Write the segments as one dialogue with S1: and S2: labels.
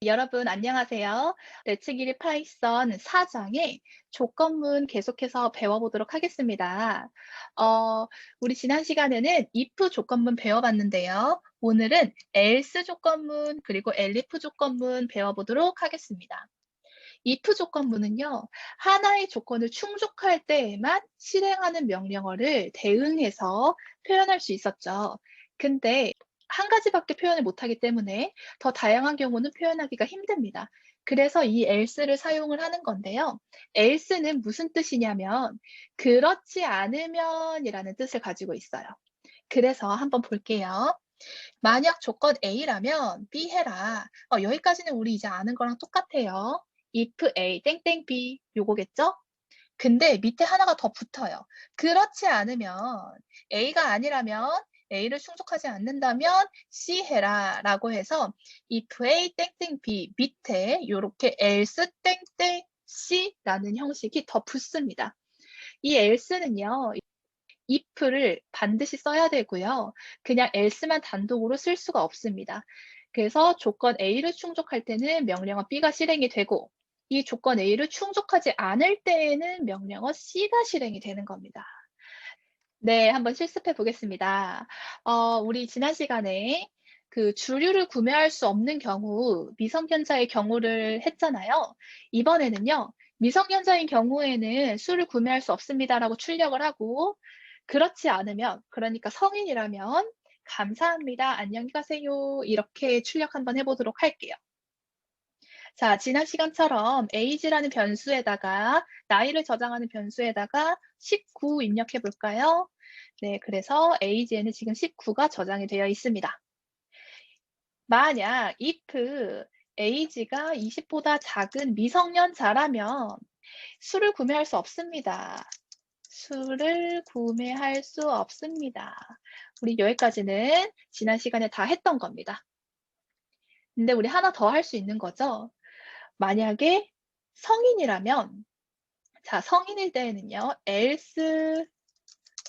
S1: 여러분 안녕하세요. 레츠기리 파이썬 4장의 조건문 계속해서 배워보도록 하겠습니다. 우리 지난 시간에는 if 조건문 배워봤는데요. 오늘은 else 조건문 그리고 elif 조건문 배워보도록 하겠습니다. if 조건문은요, 하나의 조건을 충족할 때에만 실행하는 명령어를 대응해서 표현할 수 있었죠. 근데 한 가지밖에 표현을 못하기 때문에 더 다양한 경우는 표현하기가 힘듭니다. 그래서 이 else를 사용을 하는 건데요. else는 무슨 뜻이냐면 그렇지 않으면이라는 뜻을 가지고 있어요. 그래서 한번 볼게요. 만약 조건 A라면 B 해라. 여기까지는 우리 이제 아는 거랑 똑같아요. if A 땡땡 B 요거겠죠? 근데 밑에 하나가 더 붙어요. 그렇지 않으면 A가 아니라면 A를 충족하지 않는다면 C 해라 라고 해서 if A 땡땡 B 밑에 요렇게 else 땡땡 C라는 형식이 더 붙습니다. 이 else는요. if를 반드시 써야 되고요. 그냥 else만 단독으로 쓸 수가 없습니다. 그래서 조건 A를 충족할 때는 명령어 B가 실행이 되고 이 조건 A를 충족하지 않을 때에는 명령어 C가 실행이 되는 겁니다. 네, 한번 실습해 보겠습니다. 우리 지난 시간에 그 주류를 구매할 수 없는 경우, 미성년자의 경우를 했잖아요. 이번에는요, 미성년자인 경우에는 술을 구매할 수 없습니다라고 출력을 하고, 그렇지 않으면, 그러니까 성인이라면, 감사합니다, 안녕히 가세요. 이렇게 출력 한번 해보도록 할게요. 자, 지난 시간처럼 age라는 변수에다가 나이를 저장하는 변수에다가 19 입력해 볼까요? 네, 그래서 age에는 지금 19가 저장이 되어 있습니다. 만약 if age가 20보다 작은 미성년자라면 술을 구매할 수 없습니다. 술을 구매할 수 없습니다. 우리 여기까지는 지난 시간에 다 했던 겁니다. 근데 우리 하나 더 할 수 있는 거죠. 만약에 성인이라면, 자, 성인일 때에는요, else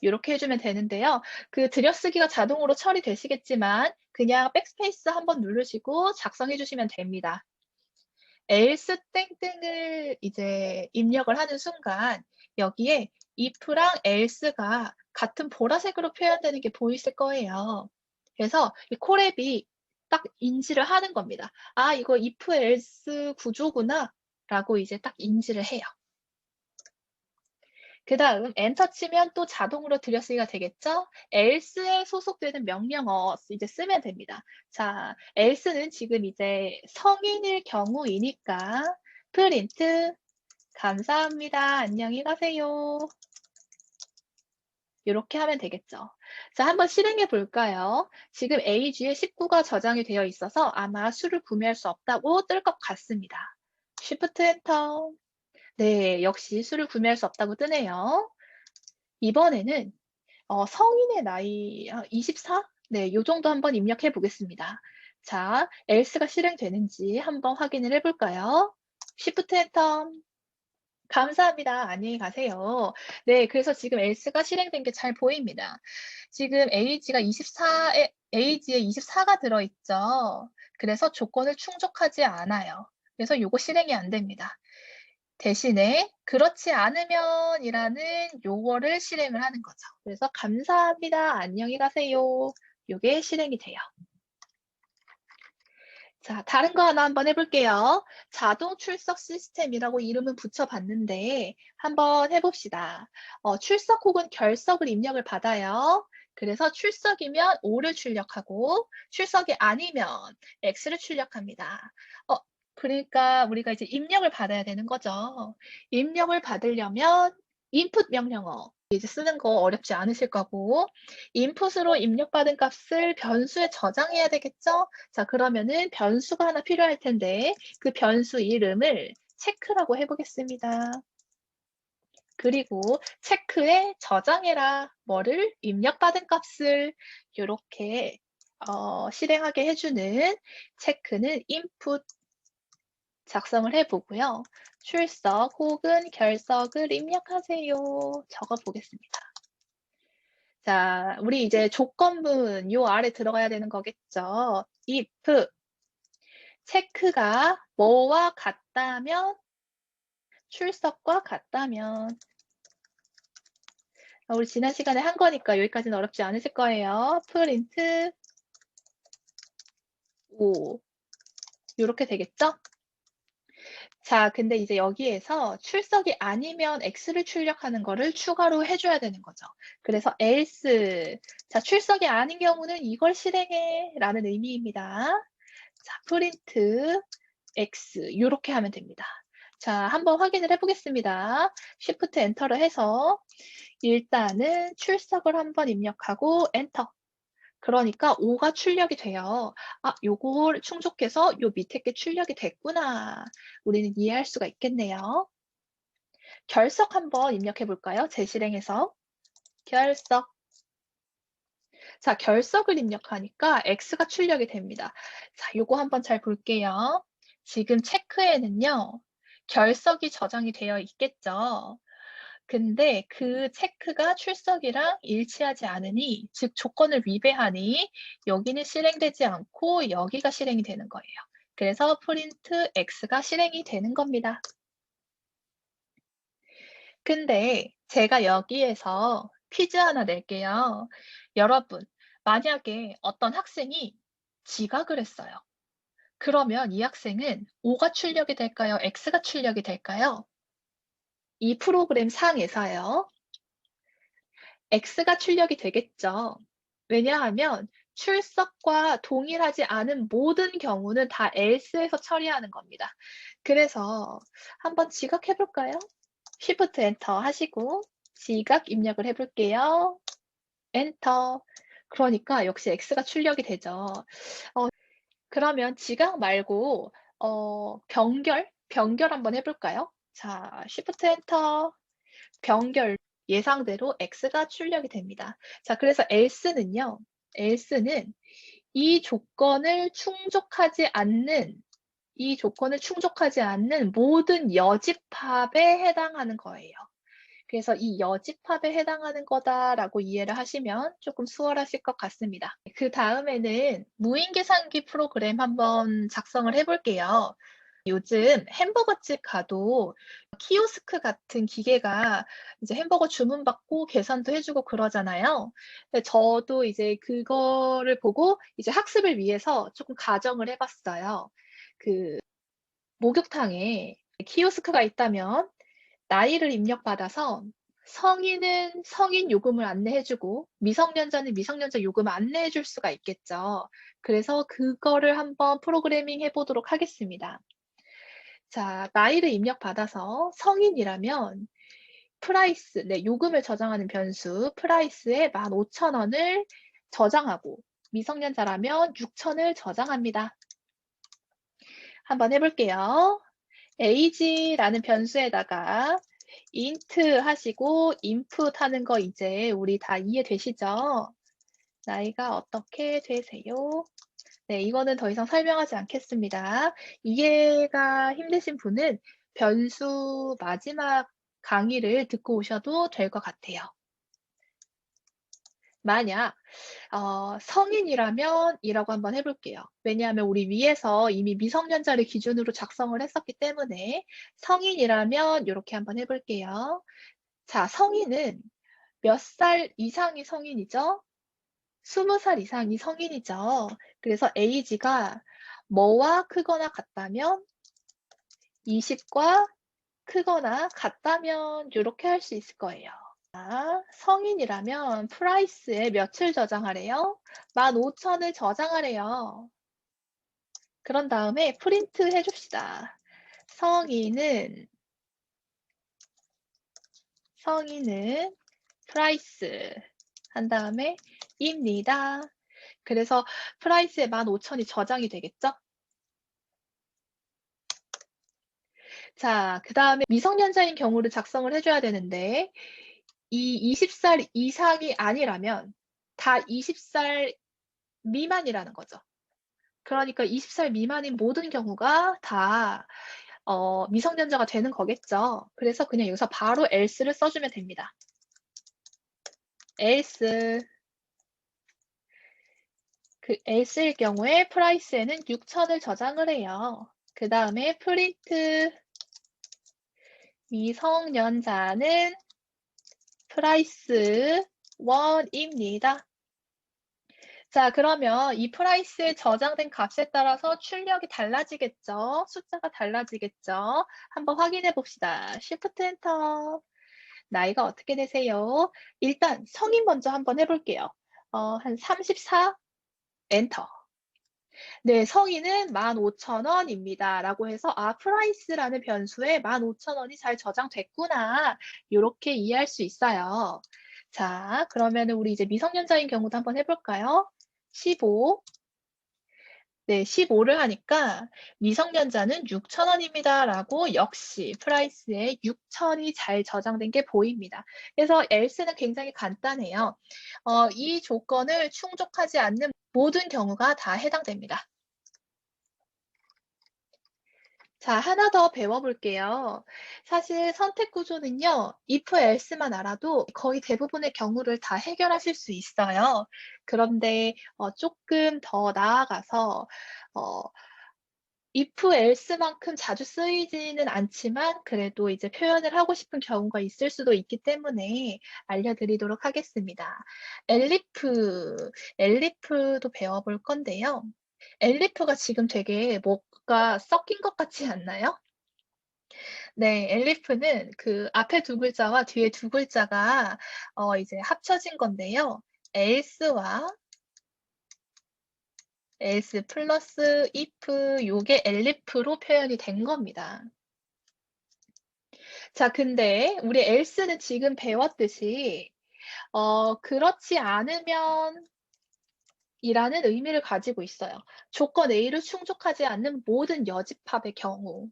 S1: 이렇게 해주면 되는데요. 그 들여쓰기가 자동으로 처리되시겠지만 그냥 백스페이스 한번 누르시고 작성해 주시면 됩니다. else 땡땡을 이제 입력을 하는 순간 여기에 if랑 else가 같은 보라색으로 표현되는 게 보이실 거예요. 그래서 이 콜앱이 딱 인지를 하는 겁니다. 아, 이거 if else 구조구나 라고 이제 딱 인지를 해요. 그 다음 엔터 치면 또 자동으로 들여쓰기가 되겠죠? else에 소속되는 명령어 이제 쓰면 됩니다. 자, else는 지금 이제 성인일 경우이니까 프린트 감사합니다. 안녕히 가세요. 이렇게 하면 되겠죠. 자, 한번 실행해 볼까요? 지금 age에 19가 저장이 되어 있어서 아마 술을 구매할 수 없다고 뜰 것 같습니다. Shift 엔터. 네, 역시 술을 구매할 수 없다고 뜨네요. 이번에는 성인의 나이 24? 네, 요 정도 한번 입력해 보겠습니다. 자, else가 실행되는지 한번 확인을 해 볼까요? Shift 엔터. 감사합니다. 안녕히 가세요. 네, 그래서 지금 else가 실행된 게 잘 보입니다. 지금 age에 24가 들어있죠. 그래서 조건을 충족하지 않아요. 그래서 요거 실행이 안 됩니다. 대신에 그렇지 않으면이라는 요거를 실행을 하는 거죠. 그래서 감사합니다. 안녕히 가세요. 요게 실행이 돼요. 자, 다른 거 하나 한번 해볼게요. 자동 출석 시스템이라고 이름은 붙여봤는데 한번 해봅시다. 출석 혹은 결석을 입력을 받아요. 그래서 출석이면 O를 출력하고 출석이 아니면 X를 출력합니다. 그러니까 우리가 이제 입력을 받아야 되는 거죠. 입력을 받으려면 input 명령어 이제 쓰는 거 어렵지 않으실 거고 input으로 입력받은 값을 변수에 저장해야 되겠죠? 자, 그러면은 변수가 하나 필요할 텐데 그 변수 이름을 체크라고 해보겠습니다. 그리고 체크에 저장해라. 뭐를? 입력받은 값을 이렇게 실행하게 해주는 체크는 input 작성을 해보고요. 출석 혹은 결석을 입력하세요. 적어 보겠습니다. 자, 우리 이제 조건문 요 아래 들어가야 되는 거겠죠. if 체크가 뭐와 같다면, 출석과 같다면. 우리 지난 시간에 한 거니까 여기까지는 어렵지 않으실 거예요. 프린트 O. 요렇게 되겠죠? 자, 근데 이제 여기에서 출석이 아니면 X를 출력하는 거를 추가로 해줘야 되는 거죠. 그래서 else. 자, 출석이 아닌 경우는 이걸 실행해 라는 의미입니다. 자, 프린트 X. 요렇게 하면 됩니다. 자, 한번 확인을 해보겠습니다. Shift 엔터를 해서 일단은 출석을 한번 입력하고 엔터. 그러니까 5가 출력이 돼요. 아, 요걸 충족해서 요 밑에 게 출력이 됐구나. 우리는 이해할 수가 있겠네요. 결석 한번 입력해 볼까요? 재실행해서. 결석. 자, 결석을 입력하니까 X가 출력이 됩니다. 자, 요거 한번 잘 볼게요. 지금 체크에는요, 결석이 저장이 되어 있겠죠. 근데 그 체크가 출석이랑 일치하지 않으니, 즉 조건을 위배하니 여기는 실행되지 않고 여기가 실행이 되는 거예요. 그래서 프린트 X가 실행이 되는 겁니다. 근데 제가 여기에서 퀴즈 하나 낼게요. 여러분, 만약에 어떤 학생이 지각을 했어요. 그러면 이 학생은 O가 출력이 될까요? X가 출력이 될까요? 이 프로그램 상에서요. X가 출력이 되겠죠. 왜냐하면 출석과 동일하지 않은 모든 경우는 다 else에서 처리하는 겁니다. 그래서 한번 지각해 볼까요? Shift 엔터 하시고 지각 입력을 해 볼게요. 엔터. 그러니까 역시 X가 출력이 되죠. 그러면 지각 말고 변결 한번 해 볼까요? 자, Shift 엔터. 변결. 예상대로 X가 출력이 됩니다. 자, 그래서 else는요. else는 이 조건을 충족하지 않는 모든 여집합에 해당하는 거예요. 그래서 이 여집합에 해당하는 거다라고 이해를 하시면 조금 수월하실 것 같습니다. 그 다음에는 무인계산기 프로그램 한번 작성을 해볼게요. 요즘 햄버거집 가도 키오스크 같은 기계가 이제 햄버거 주문받고 계산도 해주고 그러잖아요. 근데 저도 이제 그거를 보고 이제 학습을 위해서 조금 가정을 해봤어요. 그 목욕탕에 키오스크가 있다면 나이를 입력받아서 성인은 성인 요금을 안내해주고 미성년자는 미성년자 요금을 안내해줄 수가 있겠죠. 그래서 그거를 한번 프로그래밍 해보도록 하겠습니다. 자, 나이를 입력받아서 성인이라면 프라이스, 네, 요금을 저장하는 변수 프라이스에 15,000원을 저장하고 미성년자라면 6,000을 저장합니다. 한번 해볼게요. age라는 변수에다가 int 하시고 input 하는 거 이제 우리 다 이해되시죠? 나이가 어떻게 되세요? 네, 이거는 더 이상 설명하지 않겠습니다. 이해가 힘드신 분은 변수 마지막 강의를 듣고 오셔도 될 것 같아요. 만약 성인이라면 이라고 한번 해볼게요. 왜냐하면 우리 위에서 이미 미성년자를 기준으로 작성을 했었기 때문에 성인이라면 이렇게 한번 해볼게요. 자, 성인은 몇 살 이상이 성인이죠? 20살 이상이 성인이죠. 그래서 age가 뭐와 크거나 같다면 20과 크거나 같다면 이렇게 할 수 있을 거예요. 성인이라면 프라이스에 몇을 저장하래요? 15,000을 저장하래요. 그런 다음에 프린트 해줍시다. 성인은 프라이스 한 다음에 입니다. 그래서 프라이스에 15,000이 저장이 되겠죠? 자, 그 다음에 미성년자인 경우를 작성을 해줘야 되는데 이 20살 이상이 아니라면 다 20살 미만이라는 거죠. 그러니까 20살 미만인 모든 경우가 다 미성년자가 되는 거겠죠. 그래서 그냥 여기서 바로 else를 써주면 됩니다. else. else일 경우에 price에는 6,000을 저장을 해요. 그 다음에 프린트 미성년자는 price 1입니다. 자, 그러면 이 프라이스에 저장된 값에 따라서 출력이 달라지겠죠? 숫자가 달라지겠죠? 한번 확인해 봅시다. Shift 엔터. 나이가 어떻게 되세요? 일단 성인 먼저 한번 해볼게요. 한 34, 엔터. 네, 성인은 15,000원입니다. 라고 해서, 프라이스라는 변수에 15,000원이 잘 저장됐구나. 이렇게 이해할 수 있어요. 자, 그러면은 우리 이제 미성년자인 경우도 한번 해볼까요? 15. 네, 15를 하니까 미성년자는 6,000원입니다. 라고 역시 프라이스에 6,000이 잘 저장된 게 보입니다. 그래서 else는 굉장히 간단해요. 이 조건을 충족하지 않는 모든 경우가 다 해당됩니다. 자, 하나 더 배워볼게요. 사실 선택 구조는요, if, else만 알아도 거의 대부분의 경우를 다 해결하실 수 있어요. 그런데 조금 더 나아가서 if, else만큼 자주 쓰이지는 않지만 그래도 이제 표현을 하고 싶은 경우가 있을 수도 있기 때문에 알려드리도록 하겠습니다. elif도 배워볼 건데요. elif가 지금 되게 뭔가 섞인 것 같지 않나요? 네, elif는 그 앞에 두 글자와 뒤에 두 글자가 이제 합쳐진 건데요. else와 else 플러스 if 요게 elif로 표현이 된 겁니다. 자, 근데 우리 else는 지금 배웠듯이 그렇지 않으면 이라는 의미를 가지고 있어요. 조건 A를 충족하지 않는 모든 여집합의 경우.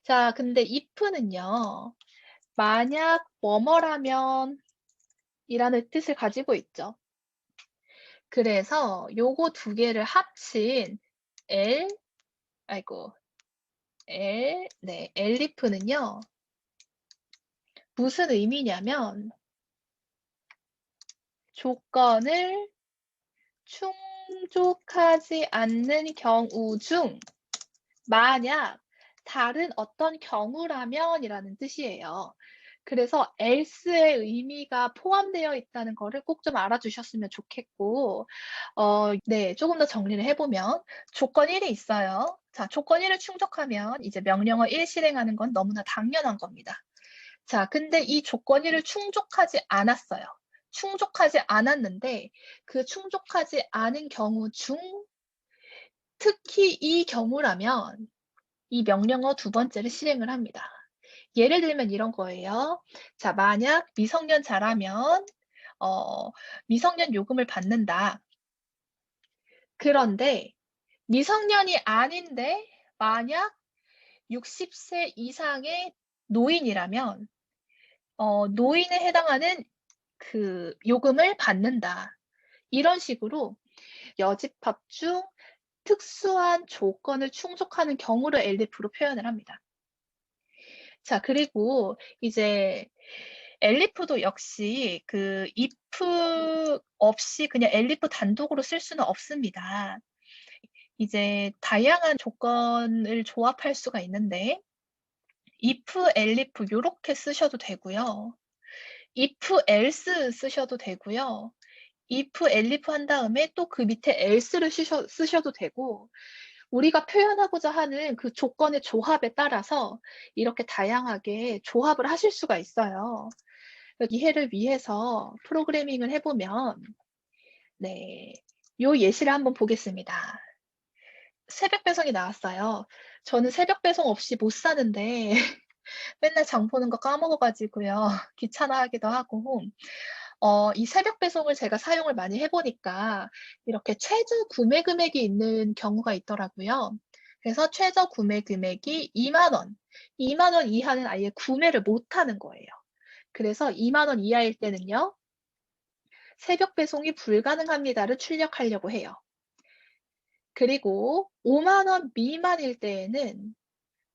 S1: 자, 근데 if는요. 만약 뭐뭐라면 이라는 뜻을 가지고 있죠. 그래서 요거 두 개를 합친 L, 아이고, 네, elif는요. 무슨 의미냐면 조건을 충족하지 않는 경우 중 만약 다른 어떤 경우라면 이라는 뜻이에요. 그래서 else의 의미가 포함되어 있다는 거를 꼭 좀 알아주셨으면 좋겠고, 네, 조금 더 정리를 해보면 조건 1이 있어요. 자, 조건 1을 충족하면 이제 명령어 1 실행하는 건 너무나 당연한 겁니다. 자, 근데 이 조건 1을 충족하지 않았어요. 충족하지 않았는데 그 충족하지 않은 경우 중 특히 이 경우라면 이 명령어 두 번째를 실행을 합니다. 예를 들면 이런 거예요. 자, 만약 미성년자라면 미성년 요금을 받는다. 그런데 미성년이 아닌데 만약 60세 이상의 노인이라면 노인에 해당하는 그 요금을 받는다. 이런 식으로 여집합 중 특수한 조건을 충족하는 경우를 elif로 표현을 합니다. 자, 그리고 이제 elif도 역시 그 if 없이 그냥 elif 단독으로 쓸 수는 없습니다. 이제 다양한 조건을 조합할 수가 있는데 if, elif 요렇게 쓰셔도 되고요. if, else 쓰셔도 되고요. if, elif 한 다음에 또 그 밑에 else를 쓰셔도 되고 우리가 표현하고자 하는 그 조건의 조합에 따라서 이렇게 다양하게 조합을 하실 수가 있어요. 이해를 위해서 프로그래밍을 해보면 네, 요 예시를 한번 보겠습니다. 새벽 배송이 나왔어요. 저는 새벽 배송 없이 못 사는데 맨날 장 보는 거 까먹어가지고요. 귀찮아하기도 하고 이 새벽 배송을 제가 사용을 많이 해보니까 이렇게 최저 구매 금액이 있는 경우가 있더라고요. 그래서 최저 구매 금액이 2만 원, 2만 원 이하는 아예 구매를 못하는 거예요. 그래서 2만 원 이하일 때는요. 새벽 배송이 불가능합니다를 출력하려고 해요. 그리고 5만 원 미만일 때에는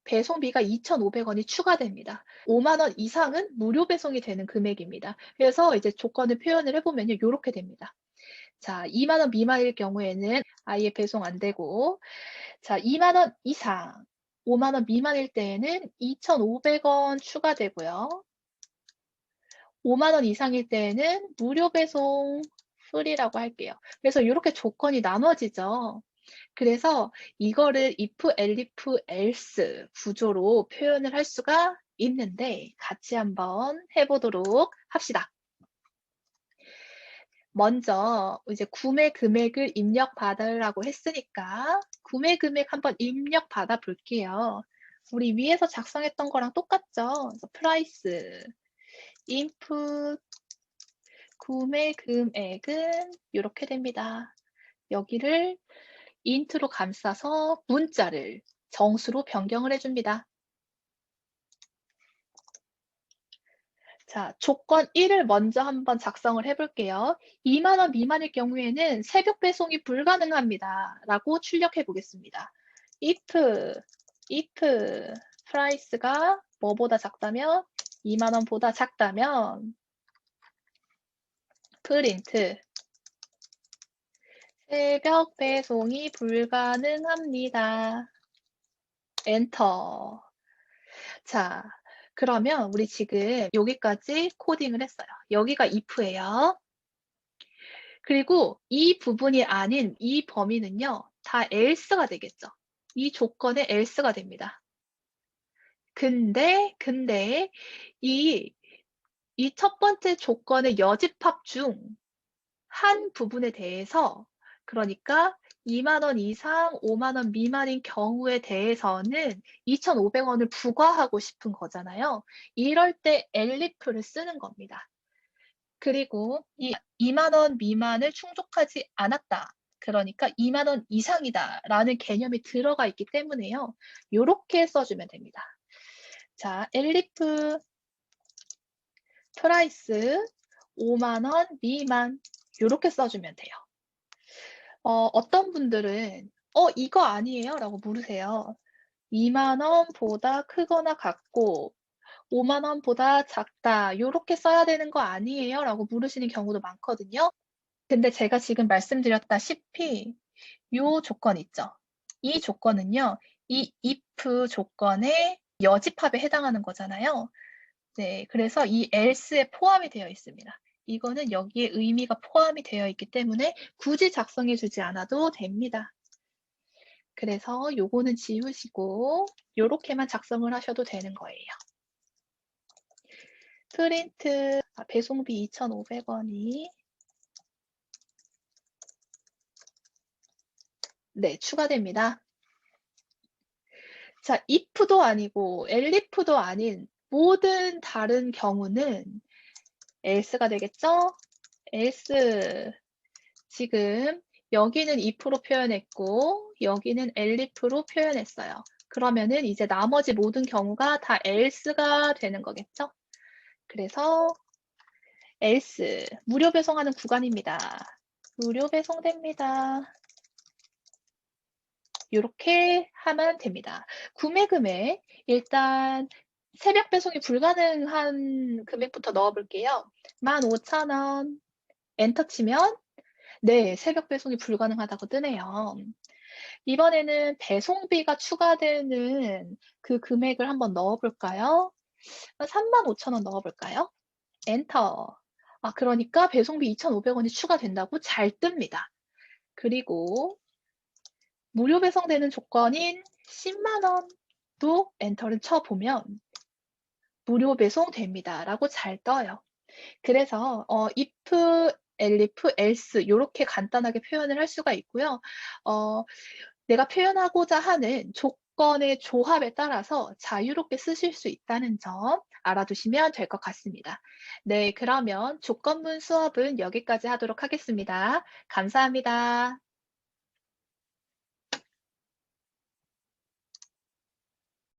S1: 배송비가 2,500원이 추가됩니다. 5만 원 이상은 무료 배송이 되는 금액입니다. 그래서 이제 조건을 표현을 해보면요. 이렇게 됩니다. 자, 2만 원 미만일 경우에는 아예 배송 안 되고, 자, 2만 원 이상, 5만 원 미만일 때에는 2,500원 추가되고요. 5만 원 이상일 때에는 무료 배송 프리라고 할게요. 그래서 이렇게 조건이 나눠지죠. 그래서 이거를 if, elif, else 구조로 표현을 할 수가 있는데 같이 한번 해보도록 합시다. 먼저 이제 구매 금액을 입력받으라고 했으니까 구매 금액 한번 입력받아 볼게요. 우리 위에서 작성했던 거랑 똑같죠? 그래서 price, input, 구매 금액은 이렇게 됩니다. 여기를 int로 감싸서 문자를 정수로 변경을 해줍니다. 자, 조건 1을 먼저 한번 작성을 해볼게요. 2만 원 미만일 경우에는 새벽 배송이 불가능합니다. 라고 출력해 보겠습니다. if price가 뭐보다 작다면 2만 원보다 작다면 print 새벽 배송이 불가능합니다. 엔터. 자, 그러면 우리 지금 여기까지 코딩을 했어요. 여기가 if예요. 그리고 이 부분이 아닌 이 범위는요, 다 else가 되겠죠. 이 조건의 else가 됩니다. 근데 이 첫 번째 조건의 여집합 중 한 부분에 대해서, 그러니까 2만 원 이상 5만 원 미만인 경우에 대해서는 2,500원을 부과하고 싶은 거잖아요. 이럴 때 elif를 쓰는 겁니다. 그리고 이 2만 원 미만을 충족하지 않았다. 그러니까 2만 원 이상이다 라는 개념이 들어가 있기 때문에요. 요렇게 써주면 됩니다. 자, elif 프라이스 5만 원 미만 요렇게 써주면 돼요. 어떤 분들은 이거 아니에요? 라고 물으세요. 2만 원보다 크거나 같고 5만 원보다 작다. 요렇게 써야 되는 거 아니에요? 라고 물으시는 경우도 많거든요. 근데 제가 지금 말씀드렸다시피 요 조건 있죠. 이 조건은요. 이 if 조건의 여집합에 해당하는 거잖아요. 네, 그래서 이 else에 포함이 되어 있습니다. 이거는 여기에 의미가 포함이 되어 있기 때문에 굳이 작성해 주지 않아도 됩니다. 그래서 요거는 지우시고 요렇게만 작성을 하셔도 되는 거예요. 프린트 배송비 2,500원이 네, 추가됩니다. 자, if도 아니고 elif도 아닌 모든 다른 경우는 else가 되겠죠? else 지금 여기는 if로 표현했고 여기는 elif로 표현했어요. 그러면은 이제 나머지 모든 경우가 다 else가 되는 거겠죠? 그래서 else 무료 배송하는 구간입니다. 무료 배송됩니다. 이렇게 하면 됩니다. 구매 금액 일단 새벽 배송이 불가능한 금액부터 넣어 볼게요. 15,000원 엔터 치면 네, 새벽 배송이 불가능하다고 뜨네요. 이번에는 배송비가 추가되는 그 금액을 한번 넣어 볼까요? 35,000원 넣어 볼까요? 엔터. 그러니까 배송비 2,500원이 추가된다고 잘 뜹니다. 그리고 무료 배송되는 조건인 10만 원도 엔터를 쳐보면 무료 배송됩니다. 라고 잘 떠요. 그래서 if, elif, else 이렇게 간단하게 표현을 할 수가 있고요. 내가 표현하고자 하는 조건의 조합에 따라서 자유롭게 쓰실 수 있다는 점 알아두시면 될 것 같습니다. 네, 그러면 조건문 수업은 여기까지 하도록 하겠습니다. 감사합니다.